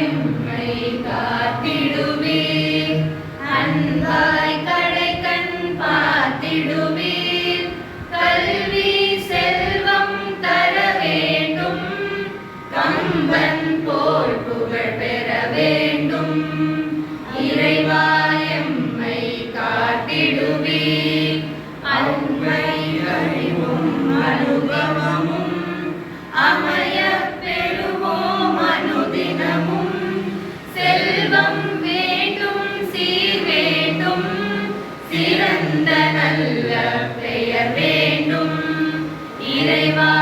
எம்மை காத்திடுவீர், அன்பாய் கடைக்கண் பார்த்திடுவீர். கல்வி செல்வம் தர வேண்டும், கம்பன் போல் புகழ் பெற வேண்டும். இறைவா எம்மை காத்திடுவீர், அன்பை அறிவும் அனுபவமும் அமைய பெறுவோம் அனுதினமும். செல்வம் வேண்டும் சீர் வேண்டும், சிறந்த நல்ல பெயர் வேண்டும். இறைவா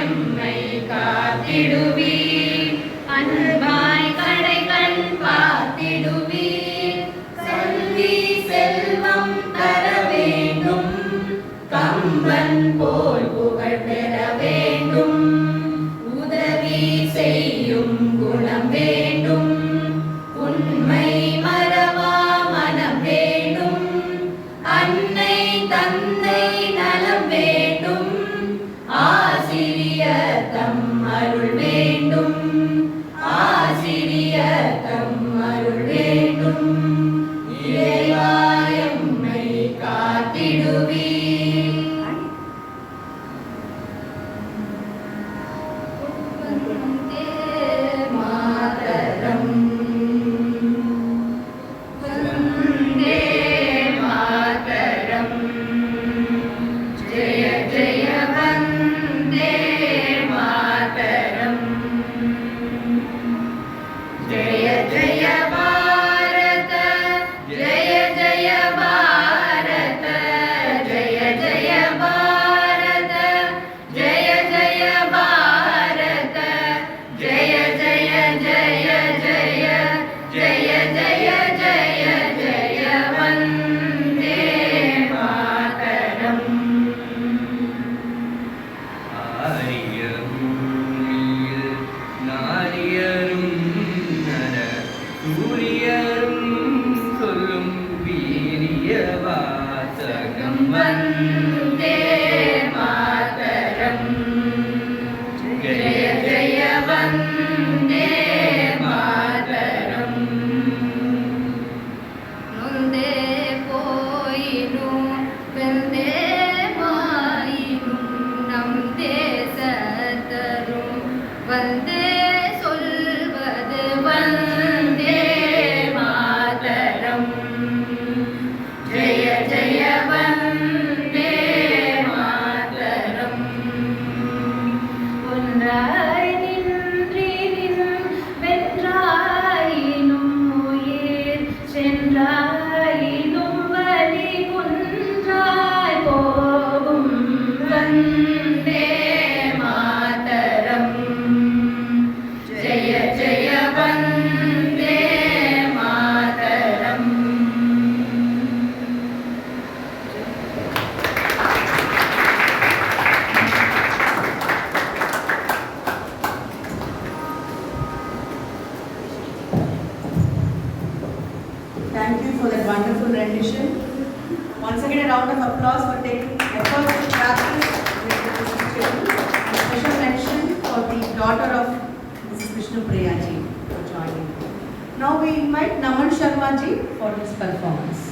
எம்மை காத்திடுவீர், அன்பாய் கடைக்கண் பார்த்திடுவீர். கல்வி செல்வம் தர வேண்டும், கம்பன் போல் புகழ் பெற வேண்டும். உதவி செய்யும் குணம் வேண்டும், உண்மை மறவா மனம் வேண்டும். அன்னை தந்தை நலம் வேண்டும், ஆசிரியர் தம் அருள் வேண்டும். ஆசிரியர் தம் அருள் வேண்டும். இறைவா எம்மை காத்திடுவீர். Thank you for that wonderful rendition. Once again, a round of applause for taking efforts to practice with this student. A special mention for the daughter of Mrs. Vishnu Priya ji for joining. Now we invite Naman Sharma ji for his performance.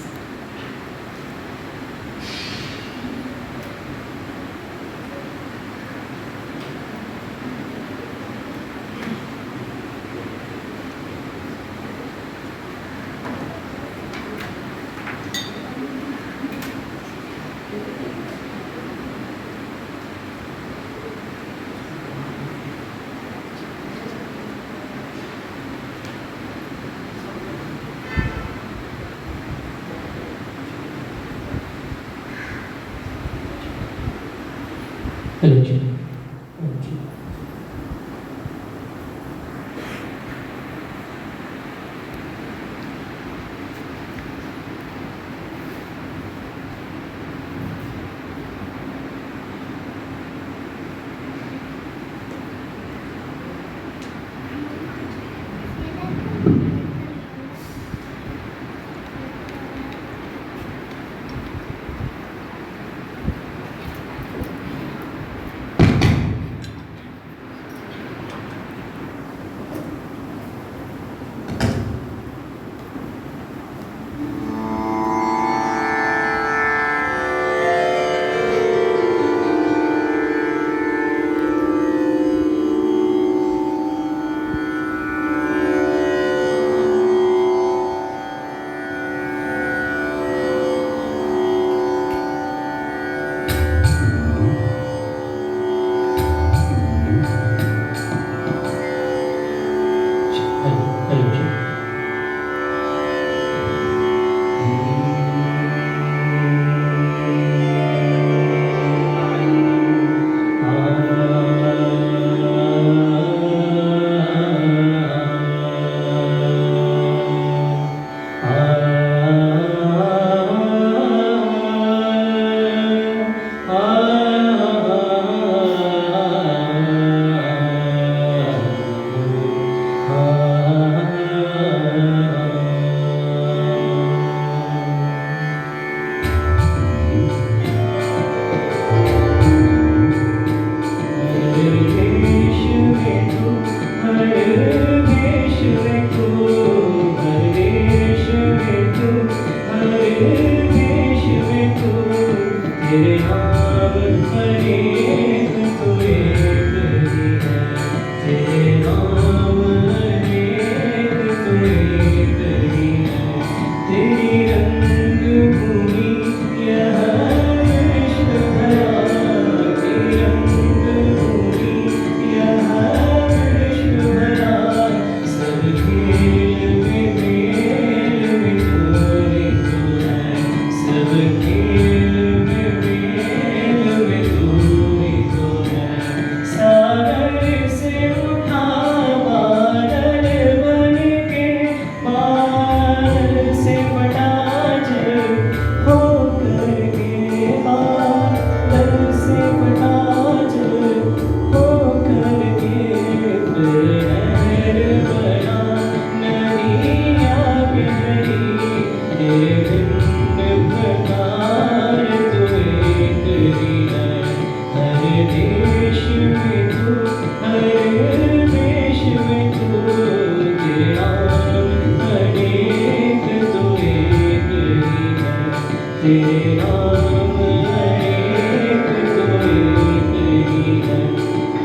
तेरे नाम अनेक तो एक ही है,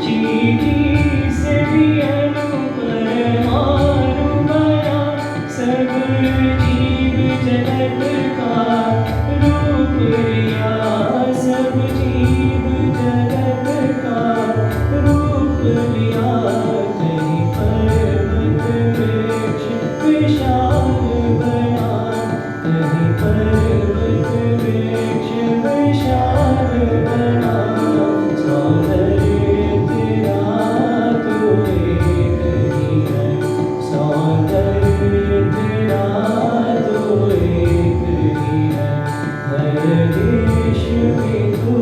चींटी से भी अनुपरमाणु बना, सब जीव जगत का रूप लिया, सब जीव जगत का रूप लिया। कहीं पर्वत वृक्ष विशाल बना, कहीं पर्वत वृक्ष विशाल बना, सौंदर्य तेरा तो एक ही है, सौंदर्य तेरा तो एक ही है। हर देश में तू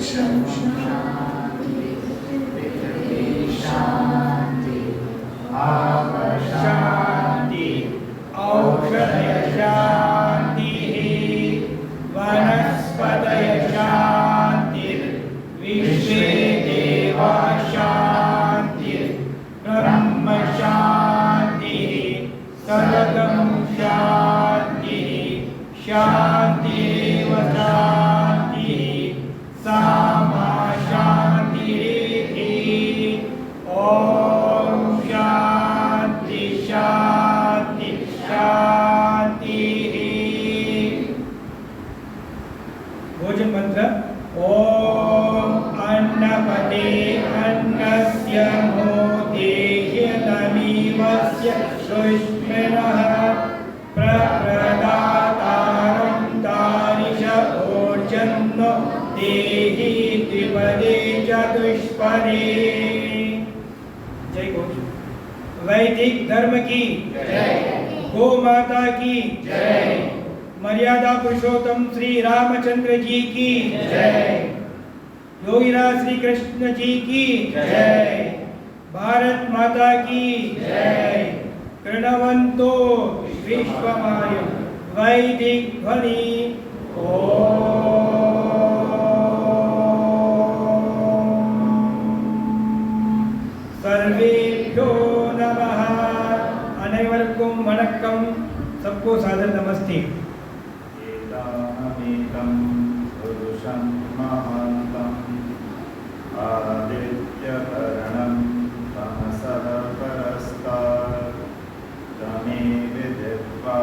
शान्ति शांति औषधय शांतिः वनस्पतय शांतिः विश्वे देवा शांतिः ब्रह्म शांतिः सर्वं शांतिः शान्तिरेव शान्तिः सामा शान्तिः ॐ शान्ति शान्ति शान्तिः। भोजन मंत्र ॐ अन्नपते अन्नस्य मोदेह्य नमीवस्य सुष्मिनः प्रप्रदातारं तारिष भोजन्नो देहि द्विपदे चतुष्पदे। जय गो। वैदिक धर्म की जय। गो माता की जय। मर्यादा पुरुषोत्तम श्री रामचंद्र जी की जय। योगीराज श्री कृष्ण जी की जय। भारत माता की जय। प्रणवंतो विश्वमाय वैदिक ध्वनि सर्वेभ्यो नमः। अनेवरक्कुम वणक्कम, सबको सादर नमस्ते। एतामेकं पुरुषं महान्तम् आदित्यवर्णं तमसः परस्तात् तमेव दित्वा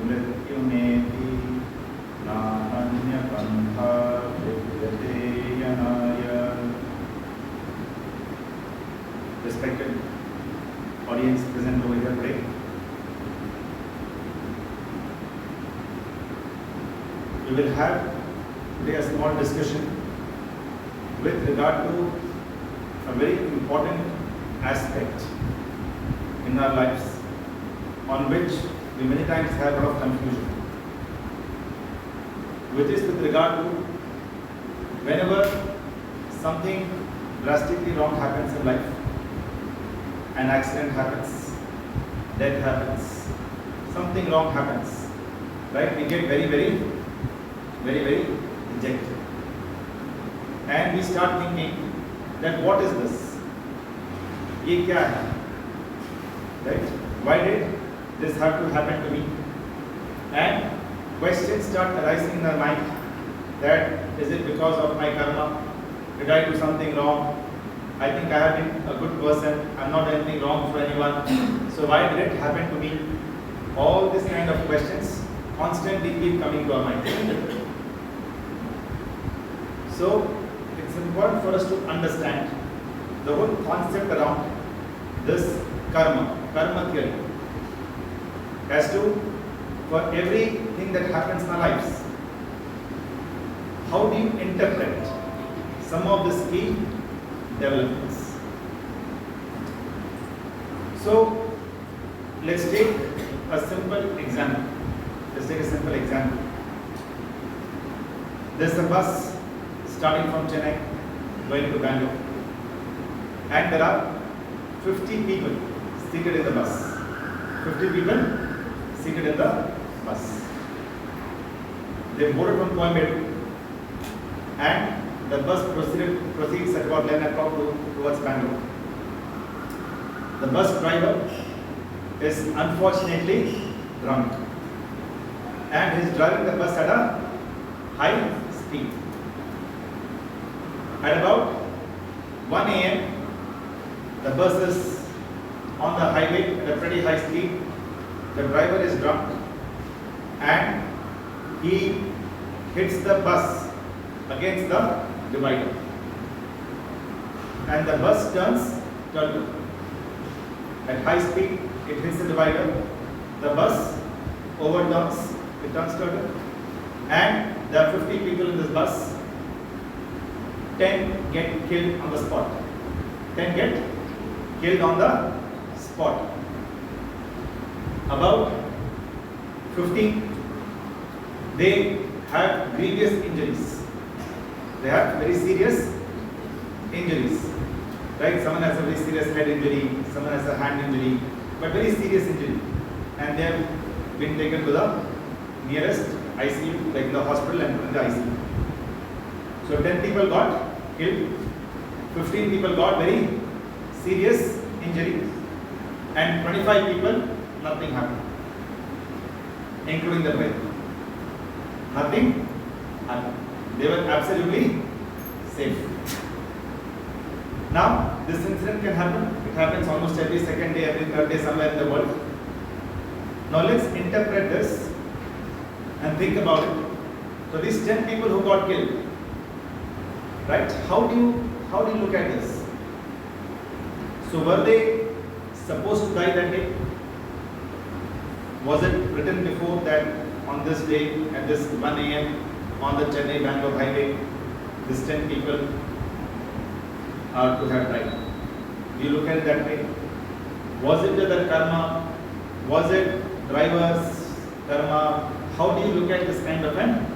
मृत्युमेति नान्यपन्था विद्यते यनाय। Respected audience present over here today, we will have today a small discussion with regard to a very important aspect in our lives on which we many times have a lot of confusion, which is with regard to whenever something drastically wrong happens in life, an accident happens, death happens, something wrong happens, right? We get very dejected. And we start thinking that what is this? Ye kya hai? Right? Why did this have to happen to me? And questions start arising in our mind that is it because of my karma? Did I do something wrong? I think I have been a good person. I'm not doing anything wrong for anyone. So why did it happen to me? All these kind of questions constantly keep coming to our mind. So it's important for us to understand the whole concept around this karma theory. As to for everything that happens in our lives, how do you interpret some of these key developments? So let's take a simple example. There's a bus starting from Chennai going to Bangalore, and there are 50 people seated in the bus. 50 people seated in the bus. They boarded from Coimbatore, and the bus proceeds at about 11 o'clock towards Bangalore. The bus driver is unfortunately drunk, and he is driving the bus at a high speed. At about 1 a.m., the bus is on the highway at a pretty high speed. The driver is drunk, and he hits the bus against the divider, and the bus turns turtle. At high speed, it hits the divider. The bus overturns, it turns turtle, and there are 50 people in this bus. 10 get killed on the spot. 10 get killed on the spot. About 15, they have grievous injuries. they have very serious injuries. Right? Someone has a very serious head injury, someone has a hand injury, but very serious injury. And they have been taken to the nearest ICU, like in the hospital, and put in the ICU. So 10 people got killed, 15 people got very serious injury, and 25 people, nothing happened, including the driver. Nothing happened. They were absolutely safe. Now, this incident can happen. It happens almost every second day, every third day, somewhere in the world. Now, let's interpret this and think about it. So, these 10 people who got killed, right? How do you look at this? So, were they supposed to die that day? Was it written before that on this day at this 1 a.m. on the Chennai-Bangalore highway, these 10 people are to have died? Do you look at it that way? Was it the karma? Was it driver's karma? How do you look at this kind of an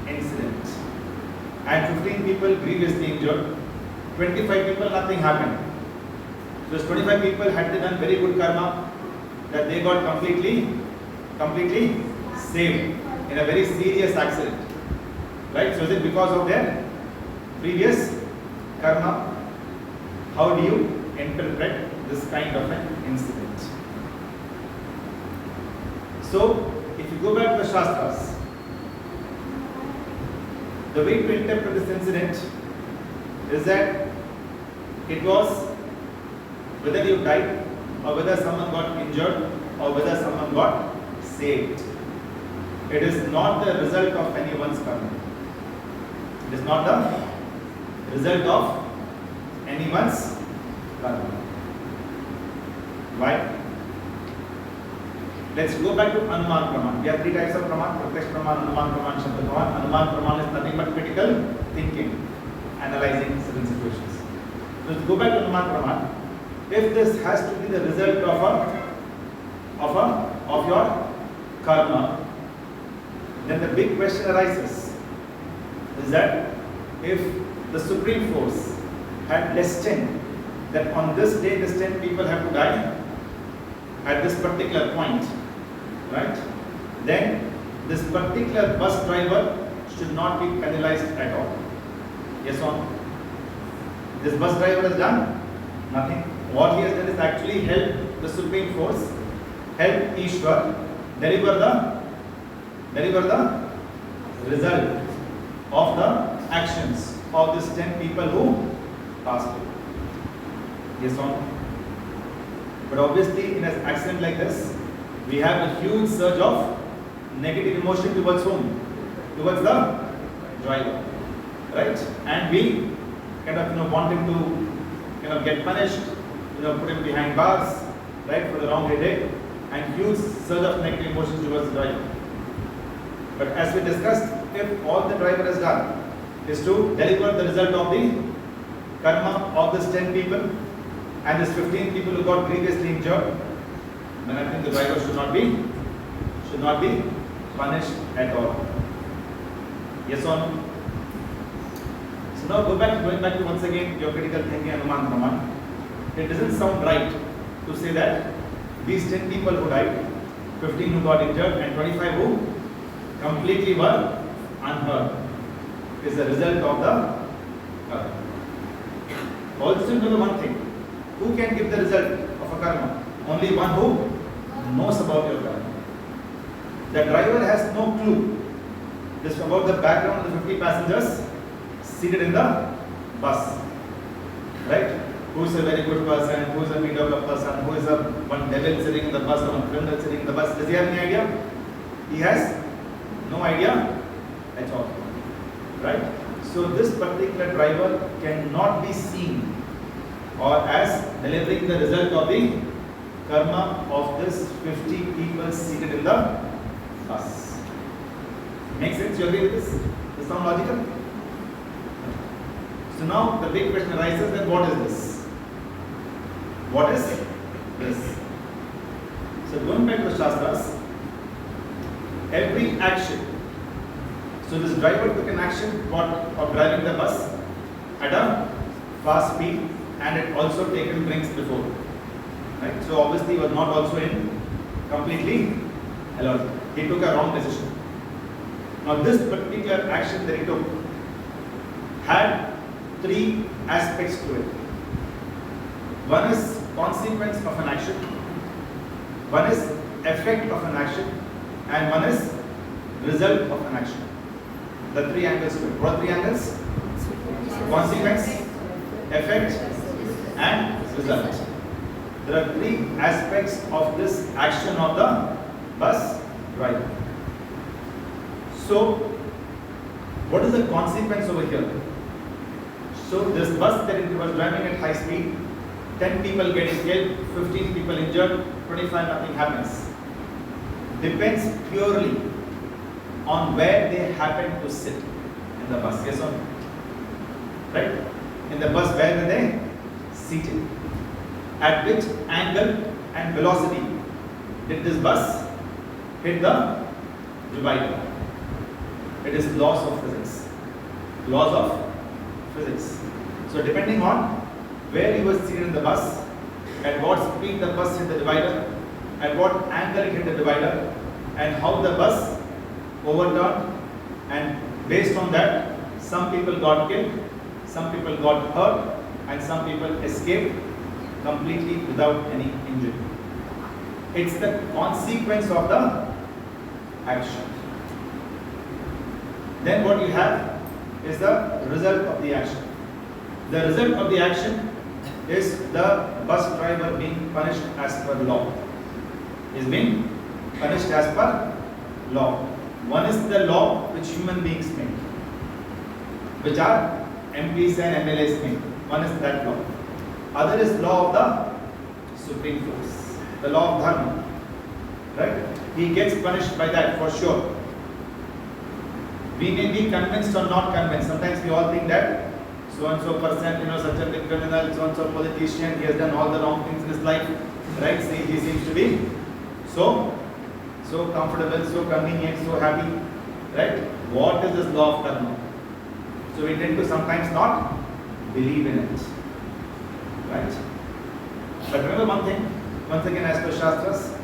incident? And 15 people grievously injured, 25 people, nothing happened. Those 25 people had done very good karma, that they got completely saved in a very serious accident. Right? So is it because of their previous karma? How do you interpret this kind of an incident? So, if you go back to the Shastras, the way to interpret this incident is that it was whether you died, or whether someone got injured, or whether someone got saved. It is not the result of anyone's karma. It is not the result of anyone's karma. Why? Let's go back to Anuman Praman. We have three types of Praman: Pratyaksh Praman, Anuman Praman, Shabda Praman. Anuman Praman is nothing but critical thinking, analyzing certain situations. So let's go back to Anuman Praman. If this has to be the result of your karma, then the big question arises is that if the Supreme Force had destined that on this day these 10 people have to die at this particular point, right? Then this particular bus driver should not be penalized at all. Yes or no? This bus driver has done nothing. What he has done is actually help the Supreme Force, help Ishwar deliver the result of the actions of these 10 people who passed away. Yes or no? But obviously in an accident like this, we have a huge surge of negative emotion towards whom? Towards the driver, right? And we kind of want him to get punished, put him behind bars, right, for the wrong headache, and huge surge of negative emotions towards the driver. But as we discussed, if all the driver has done is to deliver the result of the karma of these 10 people and these 15 people who got grievously injured, then I think the driver should not be punished at all. Yes or no? So now going back to once again your critical thinking, Anuman Praman. It doesn't sound right to say that these 10 people who died, 15 who got injured, and 25 who completely were unhurt is the result of the karma. Also remember one thing: who can give the result of a karma? Only one who knows about your karma. The driver has no clue just about the background of the 50 passengers seated in the bus, right? Who is a very good person, who is a mediocre person, who is a one devil sitting in the bus, or one criminal sitting in the bus. Does he have any idea? He has no idea at all, right? So this particular driver cannot be seen or as delivering the result of the karma of this 50 people seated in the bus. Makes sense? You agree with this? Does it sound logical? So now the big question arises, then what is this? What is this? So going back to the Shastras, every action, So this driver took an action of driving the bus at a fast speed, and it also taken drinks before. Right? So obviously he was not also in completely alert. He took a wrong decision. Now this particular action that he took had three aspects to it. One is consequence of an action, one is effect of an action, and one is result of an action. The three angles to it. What are three angles? Consequence, effect, and result. There are three aspects of this action of the bus driver. So, what is the consequence over here? So, this bus that it was driving at high speed, 10 people getting killed, 15 people injured, 25 nothing happens. Depends purely on where they happen to sit in the bus. Yes or no? Right? In the bus, where were they seated? At which angle and velocity did this bus hit the divider? It is laws of physics. Laws of physics. So depending on where you were seated in the bus, at what speed the bus hit the divider, at what angle it hit the divider, and how the bus overturned, and based on that, some people got killed, some people got hurt, and some people escaped completely without any injury. It's the consequence of the action. Then what you have is the result of the action. The result of the action is the bus driver being punished as per law. Is being punished as per law. One is the law which human beings make, which are MPs and MLAs make. One is that law. Other is law of the supreme force, the law of dharma. Right? He gets punished by that for sure. We may be convinced or not convinced. Sometimes we all think that so and so person, such a big criminal, so and so politician, he has done all the wrong things in his life. Right? See, he seems to be so comfortable, so convenient, so happy. Right? What is this law of karma? So we tend to sometimes not believe in it. Right? But remember one thing, once again as per Shastras,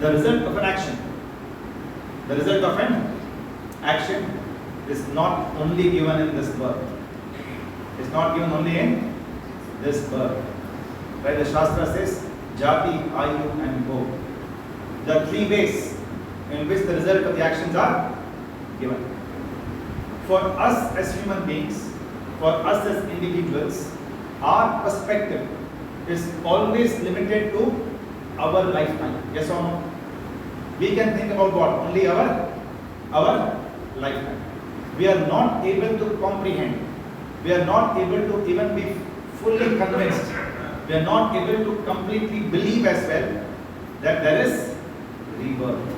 the result of an action, the result of an action is not only given in this birth. It's not given only in this birth. Right? The Shastra says, Jati, Ayu and Bhog. There are three ways in which the result of the actions are given. For us as human beings, for us as individuals, our perspective is always limited to our lifetime. Yes or no? We can think about what? Only our lifetime. We are not able to comprehend. We are not able to even be fully convinced. We are not able to completely believe as well that there is rebirth.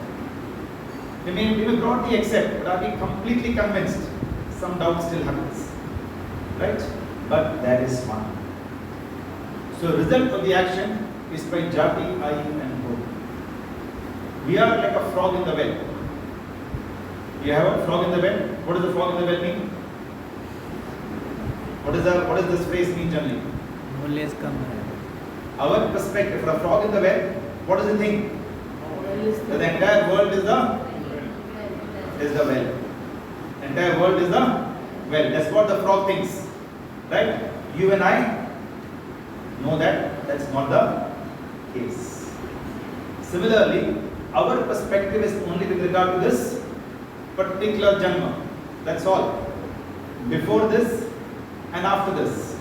We may broadly accept, but are we completely convinced? Some doubt still happens. Right? But there is one. So result of the action is by Jati, Ayu and Bhog. We are like a frog in the well. You have a frog in the well. What does the frog in the well mean? What does this phrase mean generally? Our perspective for a frog in the well, what does it think? That the entire world is the well. Entire world is the well. That's what the frog thinks. Right? You and I know that that's not the case. Similarly, our perspective is only with regard to this particular janma. That's all. Before this and after this,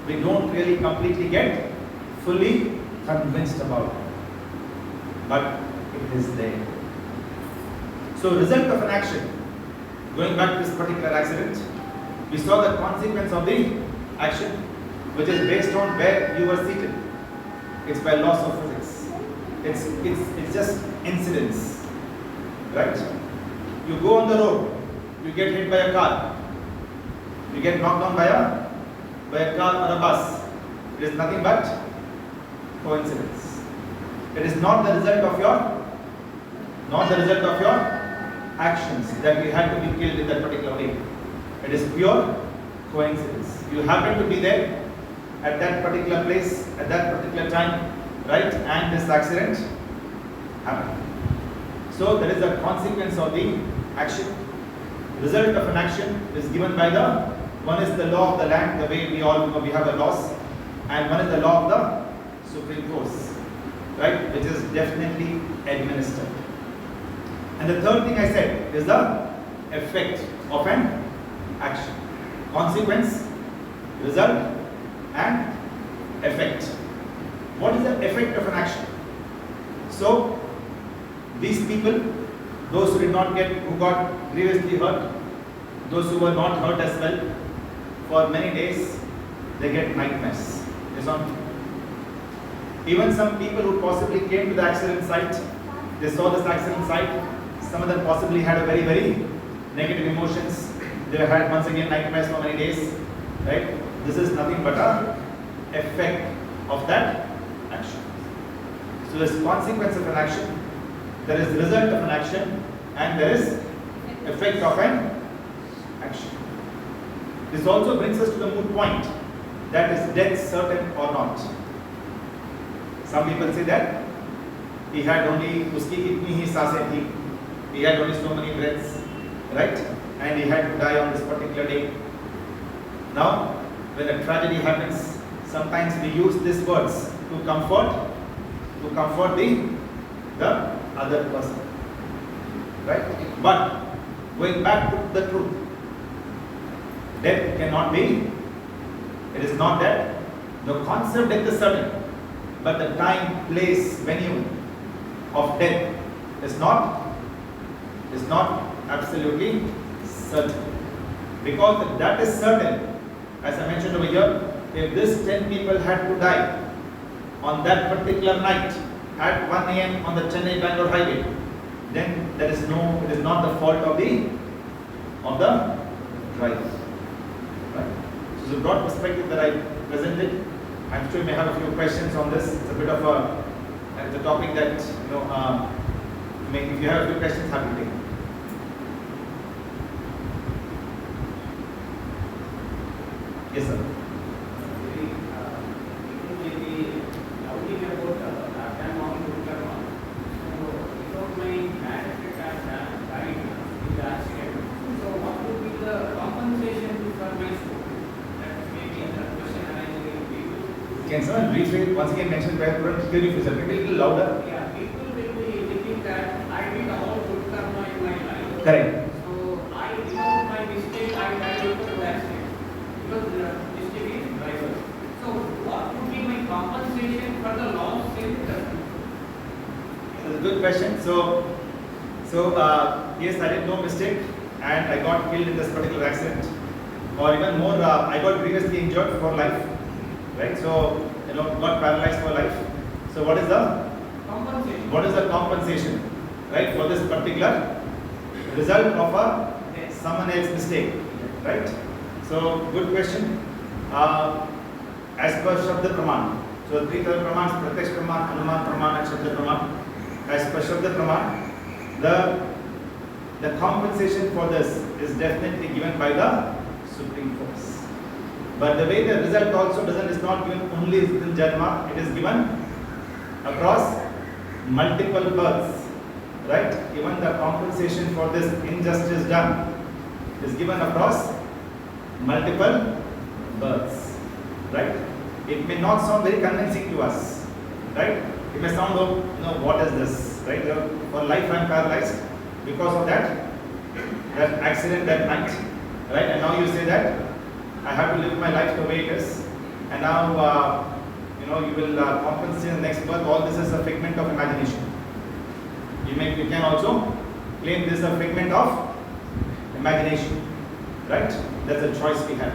we don't really completely get fully convinced about it. But it is there. So, result of an action. Going back to this particular accident, we saw the consequence of the action, which is based on where you were seated. It's by laws of physics. It's just incidents. Right? You go on the road, you get hit by a car, you get knocked down by a car or a bus. It is nothing but coincidence. It is not the result of your actions that we had to be killed in that particular day. It is pure coincidence. You happen to be there at that particular place, at that particular time, right? And this accident happened. So there is a consequence of the action. Result of an action is given by the, one is the law of the land, the way we all know we have a laws, and one is the law of the Supreme Courts, right? Which is definitely administered. And the third thing I said is the effect of an action. Consequence, result, and effect. What is the effect of an action? So, these people, those who did not get, who got grievously hurt, those who were not hurt as well, for many days, they get nightmares. Is on. Even some people who possibly came to the accident site, they saw this accident site, some of them possibly had a very, very negative emotions. They had once again nightmares for many days, right? This is nothing but a effect of that action. So there is consequence of an action, there is result of an action, and there is effect of an action. This also brings us to the moot point, that is death certain or not. Some people say that he had only uski itni hi saasein thi, he had only so many breaths, right? And he had to die on this particular day. Now, when a tragedy happens, sometimes we use these words to comfort the other person, right? But going back to the truth, death cannot be. It is not that. The concept death is certain, but the time, place, venue of death is not absolutely certain. Because if that is certain, as I mentioned over here, if this 10 people had to die on that particular night at 1 a.m. on the Chennai-Bangalore highway, then it is not the fault of the driver. Right? So it's a broad perspective that I presented. I'm sure you may have a few questions on this. It's a bit of a topic that, if you have a few questions, happy to take them. Yes, sir. Can someone rephrase once again mention Gopalapuram? Can you please a little louder? Yeah, people will be thinking that I did all good karma in my life. Correct. So I, without my mistake, I died into the accident. Because the mistake is driver. So what would be my compensation for the loss in the? That's a good question. So yes, I did no mistake and I got killed in this particular accident. Or even more, I got grievously injured for life. Right? So, got paralyzed for life. So what is the Compensation. What is the compensation? Right? For this particular result of someone else's mistake. Right? So good question. As per Shabda Praman. So three Pramans, Pratyaksh Praman, Anuman Praman and Shabda Praman. As per Shabda Praman, the compensation for this is definitely given by the Supreme Court. But the way the result also is not given only in Janma, it is given across multiple births, right? Even the compensation for this injustice done is given across multiple births, right? It may not sound very convincing to us, right? It may sound, what is this, right? For life I am paralyzed because of that accident that night, right? And now you say that I have to live my life the way it is, and now you will compensate in the next birth. All this is a figment of imagination. You can also claim this is a figment of imagination, right? That's a choice we have.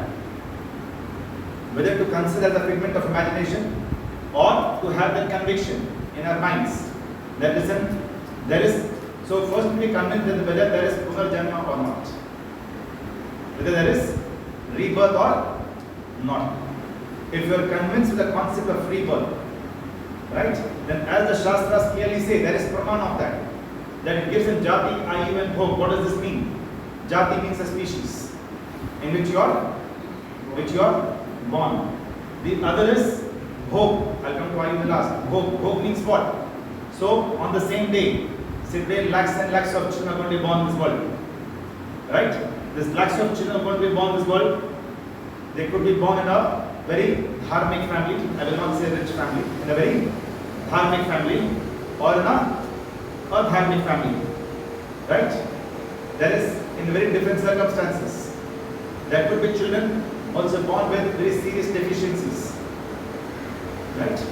Whether to consider as a figment of imagination or to have that conviction in our minds that there is. So first we convinced that whether there is Punarjanma or not, whether there is rebirth or not. If you are convinced with the concept of rebirth, right, then as the Shastras clearly say, there is Praman of that. that it gives him Jati, Ayu and Bhog. What does this mean? Jati means a species in which you are born. The other is Bhog. I'll come to Ayu in the last. Bhog means what? So on the same day, say today lakhs and lakhs of children are going to be born in this world. Right? This lakhs of children are going to be born in this world. They could be born in a very dharmic family. I will not say rich family. In a very dharmic family or in a adharmic family. Right? There is in very different circumstances. There could be children also born with very serious deficiencies. Right?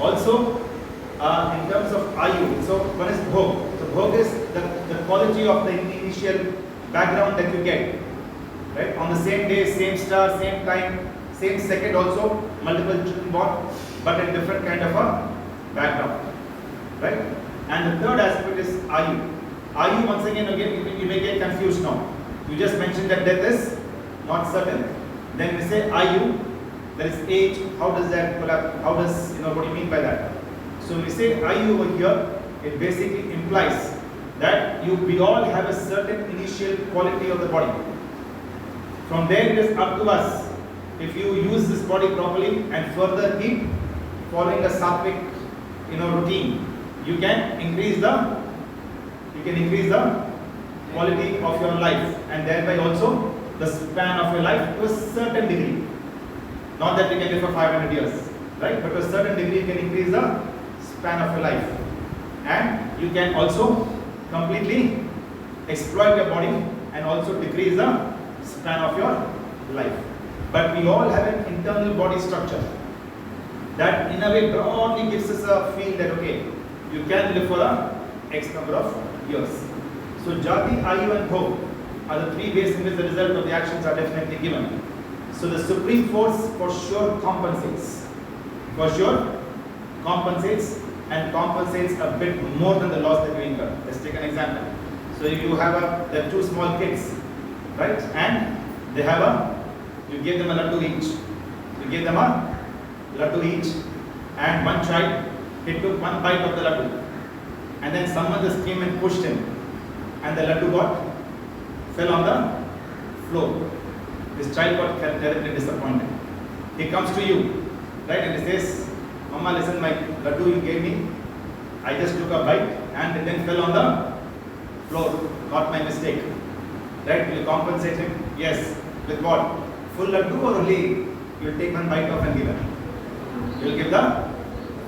Also, in terms of Ayu, so one is Bhog. So Bhog is the quality of the initial background that you get. Right? On the same day, same star, same time, same second also, multiple children born, but in different kind of a background. Right? And the third aspect is Ayu. Ayu, once again, you may get confused now. You just mentioned that death is not certain. Then we say Ayu, there is age. How does that collapse? How does, what do you mean by that? So when we say Ayu over here, it basically implies that we all have a certain initial quality of the body. From there it is up to us. If you use this body properly and further keep following a sattvic, routine, you can increase the quality of your life and thereby also the span of your life to a certain degree. Not that you can live for 500 years, right? But to a certain degree you can increase the span of your life. And you can also completely exploit your body and also decrease the span of your life. But we all have an internal body structure that in a way broadly gives us a feel that okay, you can live for a X number of years. So Jati, Ayu and Bhog are the three ways in which the result of the actions are definitely given. So the supreme force for sure compensates. For sure compensates and compensates a bit more than the loss that you incur. Let's take an example. So if you have there are two small kids, right? And they have you give them a laddu each. You give them a laddu each, and one child, he took one bite of the laddu. And then someone just came and pushed him. And the laddu fell on the floor. This child got terribly disappointed. He comes to you, right? And he says, Mama, listen, my laddu you gave me, I just took a bite and it then fell on the floor. Not my mistake. Right? Will you compensate him? Yes. With what? Full laddu or only you'll take one bite off and give him? You'll give the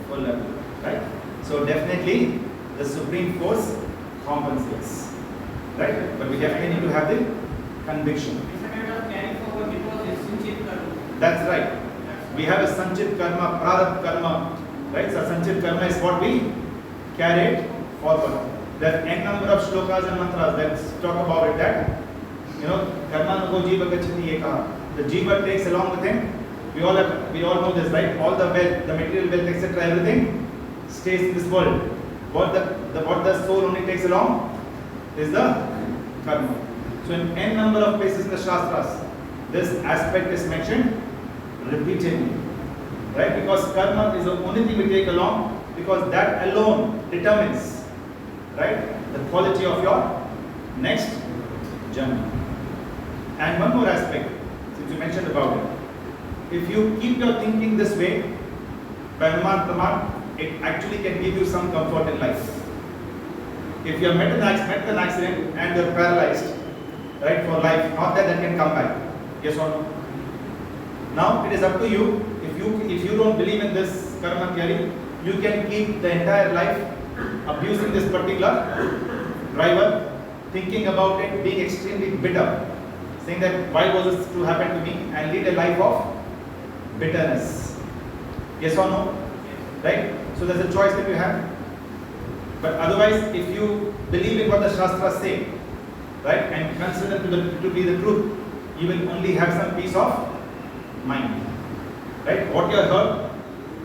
full laddu. Right? So definitely the supreme force compensates. Right? But we definitely need to have the conviction. It's a kind of carry forward because it's Sanchit karma. That's right. We have a Sanchit karma, Prarabdha karma. Right? So Sanchit karma is what we carried forward. There are n number of shlokas and mantras that talk about it that, karma nuko jiva gachati ye kaha. The jiva takes along with him. We all know this, right? All the wealth, the material wealth, etc., everything stays in this world. What the soul only takes along is the karma. So in n number of places in the Shastras, this aspect is mentioned repeatedly. Right? Because karma is the only thing we take along, because that alone determines, right, the quality of your next journey. And one more aspect, since you mentioned about it. If you keep your thinking this way, by Anuman Praman, it actually can give you some comfort in life. If you have met an accident and you are paralyzed, right, for life, not that can come back. Yes or no? Now it is up to you. If you don't believe in this karma theory, you can keep the entire life abusing this particular driver, thinking about it, being extremely bitter, saying that why was this to happen to me, and lead a life of bitterness. Yes or no? Right? So there's a choice that you have. But otherwise, if you believe in what the Shastras say, right, and consider to be the truth, you will only have some peace of mind. Right? What you have heard,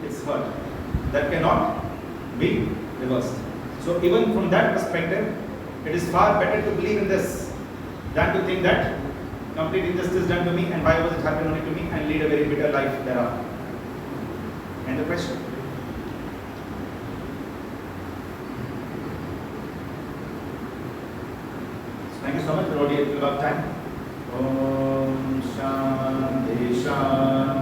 it's heard. That cannot be reversed. So even from that perspective, it is far better to believe in this than to think that complete injustice done to me and why was it happen only to me, and lead a very bitter life thereafter. End of question. so much. We're already at about time. Om Shanti Shanti.